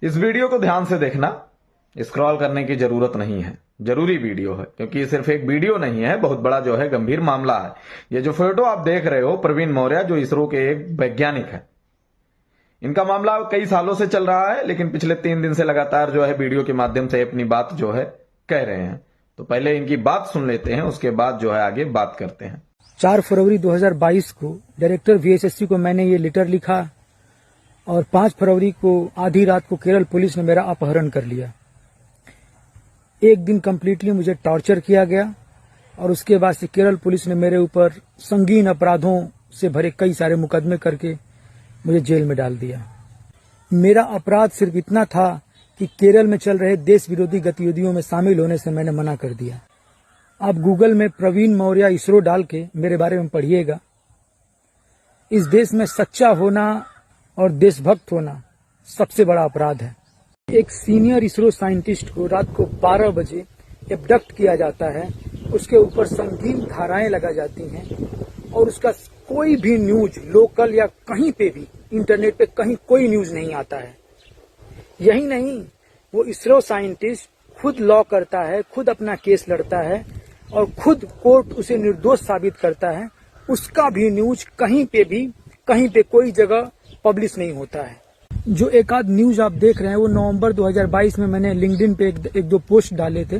इस वीडियो को ध्यान से देखना, स्क्रॉल करने की जरूरत नहीं है। जरूरी वीडियो है क्योंकि ये सिर्फ एक वीडियो नहीं है, बहुत बड़ा जो है गंभीर मामला है। ये जो फोटो आप देख रहे हो, प्रवीण मौर्य जो इसरो के एक वैज्ञानिक है, इनका मामला कई सालों से चल रहा है, लेकिन पिछले 3 दिन से लगातार जो है वीडियो के माध्यम से अपनी बात जो है कह रहे हैं। तो पहले इनकी बात सुन लेते हैं, उसके बाद जो है आगे बात करते हैं। 4 फरवरी 2022 को डायरेक्टर वीएचएससी को मैंने ये लेटर लिखा और 5 फरवरी को आधी रात को केरल पुलिस ने मेरा अपहरण कर लिया। एक दिन कंप्लीटली मुझे टॉर्चर किया गया और उसके बाद से केरल पुलिस ने मेरे ऊपर संगीन अपराधों से भरे कई सारे मुकदमे करके मुझे जेल में डाल दिया। मेरा अपराध सिर्फ इतना था कि केरल में चल रहे देश विरोधी गतिविधियों में शामिल होने से मैंने मना कर दिया। आप गूगल में प्रवीण मौर्य इसरो डाल के मेरे बारे में पढ़िएगा। इस देश में सच्चा होना और देशभक्त होना सबसे बड़ा अपराध है। एक सीनियर इसरो साइंटिस्ट को रात को 12 बजे एब्डक्ट किया जाता है, उसके ऊपर संगीन धाराएं लगा जाती हैं और उसका कोई भी न्यूज लोकल या कहीं पे भी इंटरनेट पे कहीं कोई न्यूज नहीं आता है। यही नहीं, वो इसरो साइंटिस्ट खुद लॉ करता है, खुद अपना केस लड़ता है और खुद कोर्ट उसे निर्दोष साबित करता है। उसका भी न्यूज कहीं पे कोई जगह पब्लिश नहीं होता है। जो एक आध न्यूज आप देख रहे हैं वो नवंबर 2022 में मैंने लिंक्डइन पे एक दो पोस्ट डाले थे।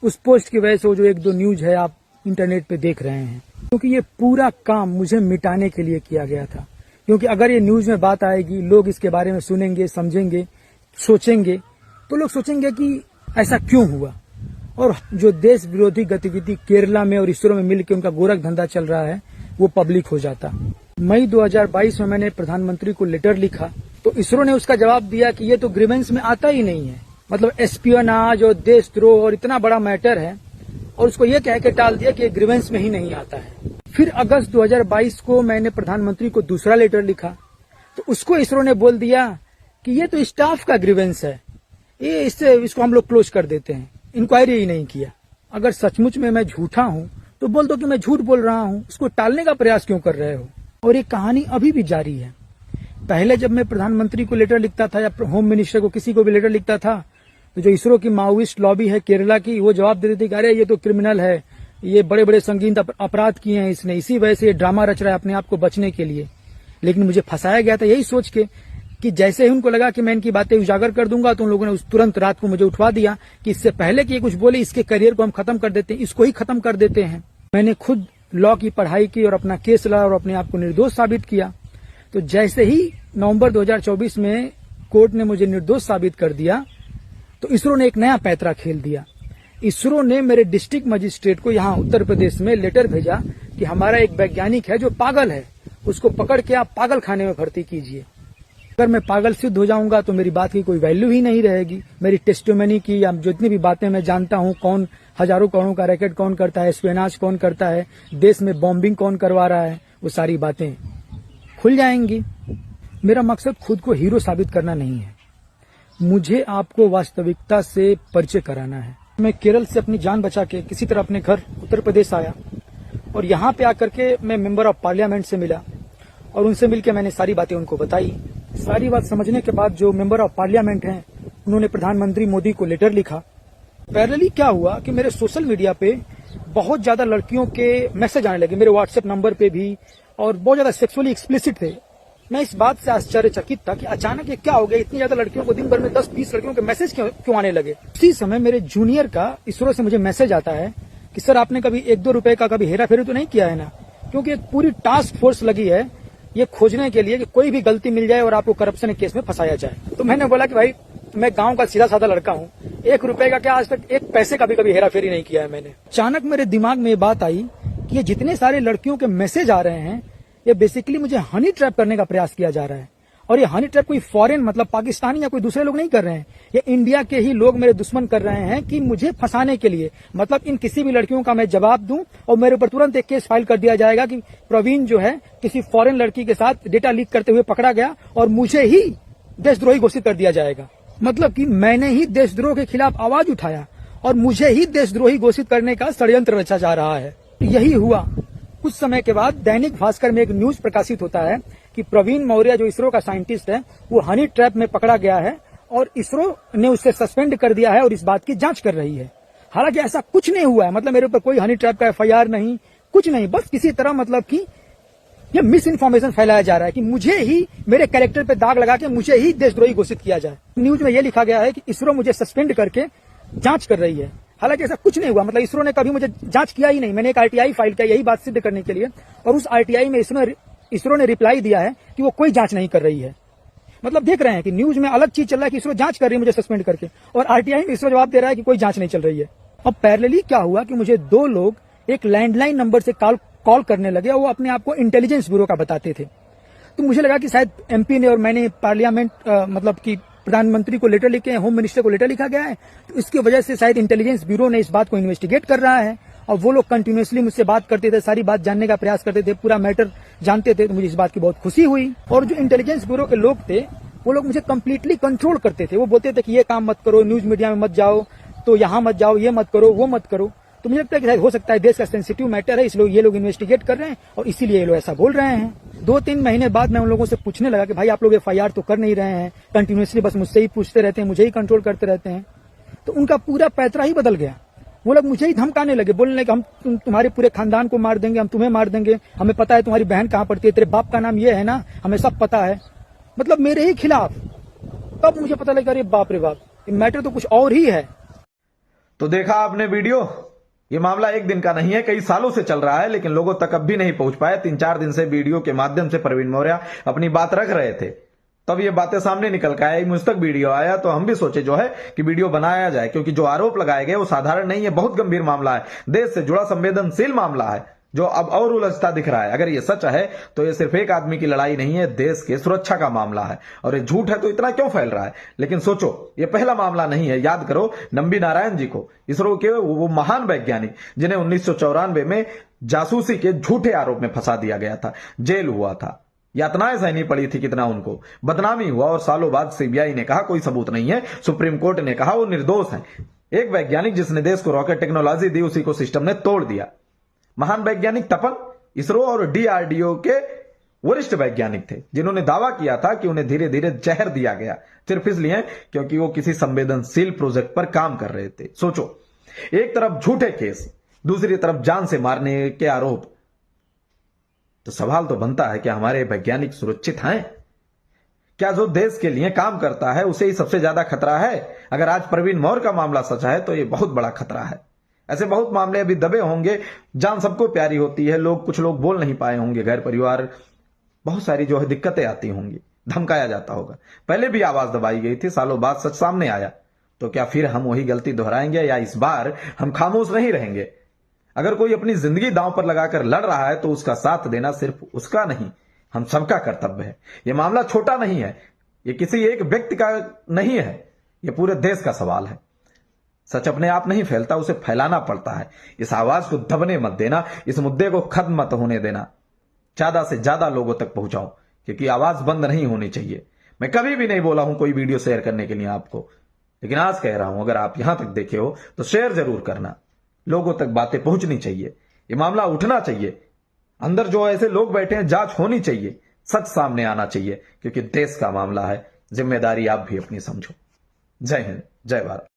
उस पोस्ट की वजह से वो जो 1-2 न्यूज है आप इंटरनेट पे देख रहे हैं, क्योंकि ये पूरा काम मुझे मिटाने के लिए किया गया था। क्योंकि अगर ये न्यूज में बात आएगी, लोग इसके बारे में सुनेंगे, समझेंगे, सोचेंगे, तो लोग सोचेंगे कि ऐसा क्यों हुआ। और जो देश विरोधी गतिविधि केरला में और इसरो में मिलकर उनका गोरख धंधा चल रहा है वो पब्लिक हो जाता। मई 2022 में मैंने प्रधानमंत्री को लेटर लिखा तो इसरो ने उसका जवाब दिया कि ये तो ग्रीवेंस में आता ही नहीं है। मतलब एस्पियोनाज और देशद्रोह और इतना बड़ा मैटर है और उसको ये कह के टाल दिया कि ये ग्रीवेंस में ही नहीं आता है। फिर अगस्त 2022 को मैंने प्रधानमंत्री को दूसरा लेटर लिखा तो उसको इसरो ने बोल दिया कि ये तो स्टाफ का ग्रीवेंस है, ये इसको हम लोग क्लोज कर देते हैं, इंक्वायरी ही नहीं किया। अगर सचमुच में मैं झूठा हूं तो बोल दो कि मैं झूठ बोल रहा हूं, उसको टालने का प्रयास क्यों कर रहे हो। और ये कहानी अभी भी जारी है। पहले जब मैं प्रधानमंत्री को लेटर लिखता था या होम मिनिस्टर को किसी को भी लेटर लिखता था तो जो इसरो की माओइस्ट लॉबी है केरला की, वो जवाब दे देती कि अरे ये तो क्रिमिनल है, ये बड़े बड़े संगीन अपराध किए हैं इसने, इसी वजह से ये ड्रामा रच रहा है अपने आप को बचने के लिए। लेकिन मुझे फंसाया गया था यही सोच के कि जैसे ही उनको लगा कि मैं इनकी बातें उजागर कर दूंगा तो उन लोगों ने उस तुरंत रात को मुझे उठवा दिया कि इससे पहले कि ये कुछ बोले इसके करियर को हम खत्म कर देते हैं, इसको ही खत्म कर देते हैं। मैंने खुद लॉ की पढ़ाई की और अपना केस लड़ा और अपने आप को निर्दोष साबित किया। तो जैसे ही नवंबर 2024 में कोर्ट ने मुझे निर्दोष साबित कर दिया तो इसरो ने एक नया पैंतरा खेल दिया। इसरो ने मेरे डिस्ट्रिक्ट मजिस्ट्रेट को यहाँ उत्तर प्रदेश में लेटर भेजा कि हमारा एक वैज्ञानिक है जो पागल है, उसको पकड़ के आप पागल खाने में भर्ती कीजिए। अगर मैं पागल सिद्ध हो जाऊंगा तो मेरी बात की कोई वैल्यू ही नहीं रहेगी। मेरी टेस्टिमनी की या जितनी भी बातें मैं जानता हूं, कौन हजारों करोड़ों का रैकेट कौन करता है, स्पियोनाज कौन करता है, देश में बॉम्बिंग कौन करवा रहा है, वो सारी बातें खुल जाएंगी। मेरा मकसद खुद को हीरो साबित करना नहीं है, मुझे आपको वास्तविकता से परिचय कराना है। मैं केरल से अपनी जान बचा के किसी तरह अपने घर उत्तर प्रदेश आया और यहाँ पे आकर के मैं मेंबर ऑफ पार्लियामेंट से मिला और उनसे मिलकर मैंने सारी बातें उनको बताई। सारी बात समझने के बाद जो मेंबर ऑफ पार्लियामेंट हैं उन्होंने प्रधानमंत्री मोदी को लेटर लिखा। पैरेलली क्या हुआ कि मेरे सोशल मीडिया पे बहुत ज्यादा लड़कियों के मैसेज आने लगे, मेरे व्हाट्सएप नंबर पे भी, और बहुत ज्यादा सेक्सुअली एक्सप्लिसिट थे। मैं इस बात से आश्चर्यचकित था कि अचानक ये क्या हो गया, इतनी ज्यादा लड़कियों को दिन भर में 10-20 लड़कियों के मैसेज क्यों आने लगे। उसी समय मेरे जूनियर का इसरो से मुझे मैसेज आता है कि सर आपने कभी 1-2 रुपए का कभी हेरा फेरी तो नहीं किया है ना, क्योंकि एक पूरी टास्क फोर्स लगी है ये खोजने के लिए कि कोई भी गलती मिल जाए और आपको करप्शन केस में फंसाया जाए। तो मैंने बोला कि भाई मैं गांव का सीधा साधा लड़का हूँ, 1 रुपए का क्या, आज तक 1 पैसे का भी कभी हेरा फेरी नहीं किया है मैंने। अचानक मेरे दिमाग में ये बात आई कि ये जितने सारे लड़कियों के मैसेज आ रहे हैं ये बेसिकली मुझे हनी ट्रैप करने का प्रयास किया जा रहा है। और ये हनी ट्रैप कोई फॉरेन मतलब पाकिस्तानी या कोई दूसरे लोग नहीं कर रहे हैं, ये इंडिया के ही लोग मेरे दुश्मन कर रहे हैं कि मुझे फंसाने के लिए। मतलब इन किसी भी लड़कियों का मैं जवाब दूं और मेरे ऊपर तुरंत एक केस फाइल कर दिया जाएगा कि प्रवीण जो है किसी फॉरेन लड़की के साथ डेटा लीक करते हुए पकड़ा गया और मुझे ही देशद्रोही घोषित कर दिया जाएगा। मतलब कि मैंने ही देशद्रोह के खिलाफ आवाज उठाया और मुझे ही देशद्रोही घोषित करने का षड्यंत्र रचा जा रहा है। यही हुआ। कुछ समय के बाद दैनिक भास्कर में एक न्यूज प्रकाशित होता है कि प्रवीण मौर्य जो इसरो का साइंटिस्ट है वो हनी ट्रैप में पकड़ा गया है और इसरो ने उसे सस्पेंड कर दिया है और इस बात की जांच कर रही है। हालांकि ऐसा कुछ नहीं हुआ है, मतलब मेरे ऊपर कोई हनी ट्रैप का एफआईआर नहीं, कुछ नहीं, बस किसी तरह मतलब कि ये मिस इन्फॉर्मेशन फैलाया जा रहा है कि मुझे ही, मेरे कैरेक्टर पे दाग लगा के मुझे ही देशद्रोही घोषित किया जाए। न्यूज में ये लिखा गया है कि इसरो मुझे सस्पेंड करके जांच कर रही है। हालांकि ऐसा कुछ नहीं हुआ, मतलब इसरो ने कभी मुझे जांच किया ही नहीं। मैंने एक आरटीआई फाइल किया यही बात सिद्ध करने के लिए, और उस आरटीआई में इसरो ने रिप्लाई दिया है कि वो कोई जांच नहीं कर रही है। मतलब देख रहे हैं कि न्यूज में अलग चीज चल रहा है कि इसरो जांच कर रही है मुझे सस्पेंड करके, और आरटीआई में इसरो जवाब दे रहा है कि कोई जांच नहीं चल रही है। अब पैरेलली क्या हुआ कि मुझे 2 लोग एक लैंडलाइन नंबर से कॉल करने लगे, और वो अपने आप को इंटेलिजेंस ब्यूरो का बताते थे। तो मुझे लगा कि शायद एमपी ने और मैंने पार्लियामेंट मतलब कि प्रधानमंत्री को लेटर लिखे, होम मिनिस्टर को लेटर लिखा गया है, तो इसकी वजह से शायद इंटेलिजेंस ब्यूरो ने इस बात को इन्वेस्टिगेट कर रहा है। और वो लोग कंटिन्यूअसली मुझसे बात करते थे, सारी बात जानने का प्रयास करते थे, पूरा मैटर जानते थे। तो मुझे इस बात की बहुत खुशी हुई। और जो इंटेलिजेंस ब्यूरो के लोग थे वो लोग मुझे कंप्लीटली कंट्रोल करते थे। वो बोलते थे कि ये काम मत करो, न्यूज मीडिया में मत जाओ, तो यहाँ मत जाओ, ये मत करो, वो मत करो। तो मुझे लगता है कि हो सकता है देश का सेंसिटिव मैटर है, इसलिए ये लोग इन्वेस्टिगेट कर रहे हैं और इसीलिए ये लोग ऐसा बोल रहे हैं। 2-3 महीने बाद मैं उन लोगों से पूछने लगा कि भाई आप लोग एफआईआर तो कर नहीं रहे हैं, कंटिन्यूअसली बस मुझसे ही पूछते रहते हैं, मुझे ही कंट्रोल करते रहते हैं। तो उनका पूरा पैतरा ही बदल गया। वो लोग मुझे ही धमकाने लगे, बोलने लगे हम तुम्हारे पूरे खानदान को मार देंगे, हम तुम्हें मार देंगे, हमें पता है तुम्हारी बहन कहाँ पड़ती है, तेरे बाप का नाम ये है ना, हमें सब पता है। मतलब मेरे ही खिलाफ। तब मुझे पता लगा अरे बाप रे बाप, मैटर तो कुछ और ही है। तो देखा आपने वीडियो, ये मामला एक दिन का नहीं है, कई सालों से चल रहा है, लेकिन लोगों तक अब भी नहीं पहुंच पाया। 3-4 दिन से वीडियो के माध्यम से प्रवीण मौर्य अपनी बात रख रहे थे, तब ये बातें सामने निकल के आई, मुझ तक वीडियो आया, तो हम भी सोचे जो है कि वीडियो बनाया जाए, क्योंकि जो आरोप लगाए गए वो साधारण नहीं है, बहुत गंभीर मामला है, देश से जुड़ा संवेदनशील मामला है, जो अब और उलझता दिख रहा है। अगर ये सच है तो ये सिर्फ एक आदमी की लड़ाई नहीं है, देश के सुरक्षा का मामला है, और ये झूठ है तो इतना क्यों फैल रहा है। लेकिन सोचो, ये पहला मामला नहीं है। याद करो नंबी नारायण जी को, इसरो के वो महान वैज्ञानिक जिन्हें 1994 में जासूसी के झूठे आरोप में फंसा दिया गया था, जेल हुआ था, यातनाएं सहनी पड़ी थी, कितना उनको बदनामी हुआ, और सालों बाद सीबीआई ने कहा कोई सबूत नहीं है, सुप्रीम कोर्ट ने कहा वो निर्दोष है। एक वैज्ञानिक जिसने देश को रॉकेट टेक्नोलॉजी दी, उसी को सिस्टम ने तोड़ दिया। महान वैज्ञानिक तपन इसरो और डीआरडीओ के वरिष्ठ वैज्ञानिक थे, जिन्होंने दावा किया था कि उन्हें धीरे धीरे जहर दिया गया, सिर्फ इसलिए क्योंकि वो किसी संवेदनशील प्रोजेक्ट पर काम कर रहे थे। सोचो, एक तरफ झूठे केस, दूसरी तरफ जान से मारने के आरोप। तो सवाल तो बनता है कि हमारे वैज्ञानिक सुरक्षित हैं? क्या जो देश के लिए काम करता है उसे ही सबसे ज्यादा खतरा है? अगर आज प्रवीण मौर्य का मामला सच है तो ये बहुत बड़ा खतरा है। ऐसे बहुत मामले अभी दबे होंगे। जान सबको प्यारी होती है, कुछ लोग बोल नहीं पाए होंगे, घर परिवार, बहुत सारी जो है दिक्कतें आती होंगी, धमकाया जाता होगा। पहले भी आवाज दबाई गई थी, सालों बाद सच सामने आया, तो क्या फिर हम वही गलती दोहराएंगे, या इस बार हम खामोश नहीं रहेंगे? अगर कोई अपनी जिंदगी दांव पर लगाकर लड़ रहा है तो उसका साथ देना सिर्फ उसका नहीं, हम सबका कर्तव्य है। यह मामला छोटा नहीं है, यह किसी एक व्यक्ति का नहीं है, यह पूरे देश का सवाल है। सच अपने आप नहीं फैलता, उसे फैलाना पड़ता है। इस आवाज को दबने मत देना, इस मुद्दे को खत्म मत होने देना, ज्यादा से ज्यादा लोगों तक पहुंचाओ, क्योंकि आवाज बंद नहीं होनी चाहिए। मैं कभी भी नहीं बोला हूं कोई वीडियो शेयर करने के लिए आपको, लेकिन आज कह रहा हूं, अगर आप यहां तक देखे हो तो शेयर जरूर करना, लोगों तक बातें पहुंचनी चाहिए, ये मामला उठना चाहिए। अंदर जो ऐसे लोग बैठे हैं, जांच होनी चाहिए, सच सामने आना चाहिए, क्योंकि देश का मामला है। जिम्मेदारी आप भी अपनी समझो। जय हिंद, जय भारत।